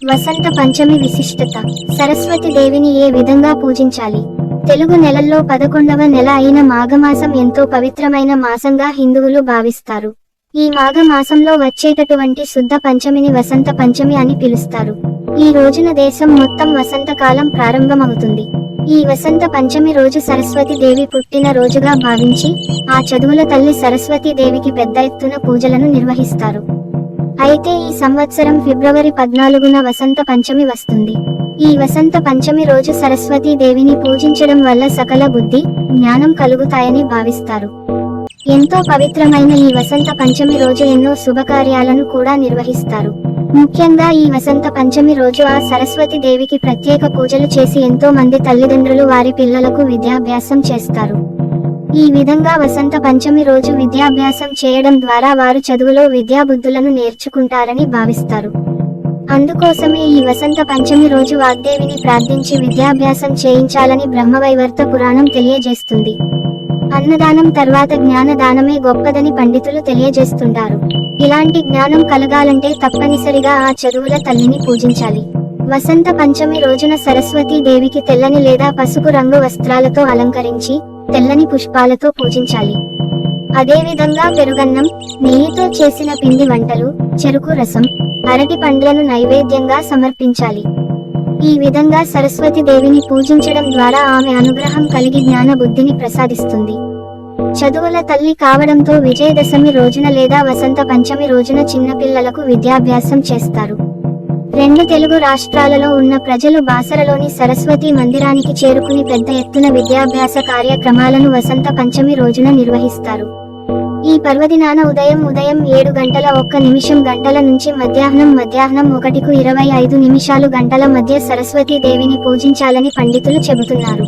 వసంత పంచమి విశిష్టత. సరస్వతి దేవిని ఏ విధంగా పూజించాలి? తెలుగు నెలల్లో 11వ నెల అయిన మాఘమాసం ఎంతో పవిత్రమైన మాసంగా హిందువులు భావిస్తారు. ఈ మాఘమాసంలో వచ్చేటటువంటి శుద్ధ పంచమిని వసంత పంచమి అని పిలుస్తారు. ఈ రోజున దేశం మొత్తం వసంతకాలం ప్రారంభమవుతుంది. ఈ వసంత పంచమి రోజు సరస్వతి దేవి పుట్టిన రోజుగా భావించి, ఆ చదువుల తల్లి సరస్వతి దేవికి పెద్ద ఎత్తున పూజలను నిర్వహిస్తారు. అయితే ఈ సంవత్సరం ఫిబ్రవరి 14న వసంత పంచమి వస్తుంది. ఈ వసంత పంచమి రోజు సరస్వతీ దేవిని పూజించడం వల్ల సకల బుద్ధి, జ్ఞానం కలుగుతాయని భావిస్తారు. ఎంతో పవిత్రమైన ఈ వసంత పంచమి రోజు ఎన్నో శుభకార్యాలను కూడా నిర్వహిస్తారు. ముఖ్యంగా ఈ వసంత పంచమి రోజు ఆ సరస్వతి దేవికి ప్రత్యేక పూజలు చేసి ఎంతో మంది తల్లిదండ్రులు వారి పిల్లలకు విద్యాభ్యాసం చేస్తారు. ఈ విధంగా వసంత పంచమి రోజు విద్యాభ్యాసం చేయడం ద్వారా వారు చదువులో విద్యాబుద్ధులను నేర్చుకుంటారని భావిస్తారు. అందుకోసమే ఈ వసంత పంచమి రోజు వాగ్దేవిని ప్రార్థించి విద్యాభ్యాసం చేయించాలని బ్రహ్మవైవర్త పురాణం తెలియజేస్తుంది. అన్నదానం తర్వాత జ్ఞానదానమే గొప్పదని పండితులు తెలియజేస్తుంటారు. ఇలాంటి జ్ఞానం కలగాలంటే తప్పనిసరిగా ఆ చదువుల తల్లిని పూజించాలి. వసంత పంచమి రోజున సరస్వతీ దేవికి తెల్లని లేదా పసుపు రంగు వస్త్రాలతో అలంకరించి, తెల్లని పుష్పాలతో పూజించాలి. అదేవిధంగా పెరుగన్నం, నెయ్యితో చేసిన పిండి వంటలు, చెరుకు రసం, అరటి పండ్లను నైవేద్యంగా సమర్పించాలి. ఈ విధంగా సరస్వతి దేవిని పూజించడం ద్వారా ఆమె అనుగ్రహం కలిగి జ్ఞాన బుద్ధిని ప్రసాదిస్తుంది. చదువుల తల్లి కావడంతో విజయదశమి రోజున లేదా వసంత పంచమి రోజున చిన్నపిల్లలకు విద్యాభ్యాసం చేస్తారు. 2 తెలుగు రాష్ట్రాలలో ఉన్న ప్రజలు బాసరలోని సరస్వతి మందిరానికి చేరుకుని పెద్ద ఎత్తున విద్యాభ్యాస కార్యక్రమాలను వసంత పంచమి రోజున నిర్వహిస్తారు. ఈ పర్వదినాన ఉదయం 7:01 గంటల నుంచి మధ్యాహ్నం 1:25 గంటల మధ్య సరస్వతీ దేవిని పూజించాలని పండితులు చెబుతున్నారు.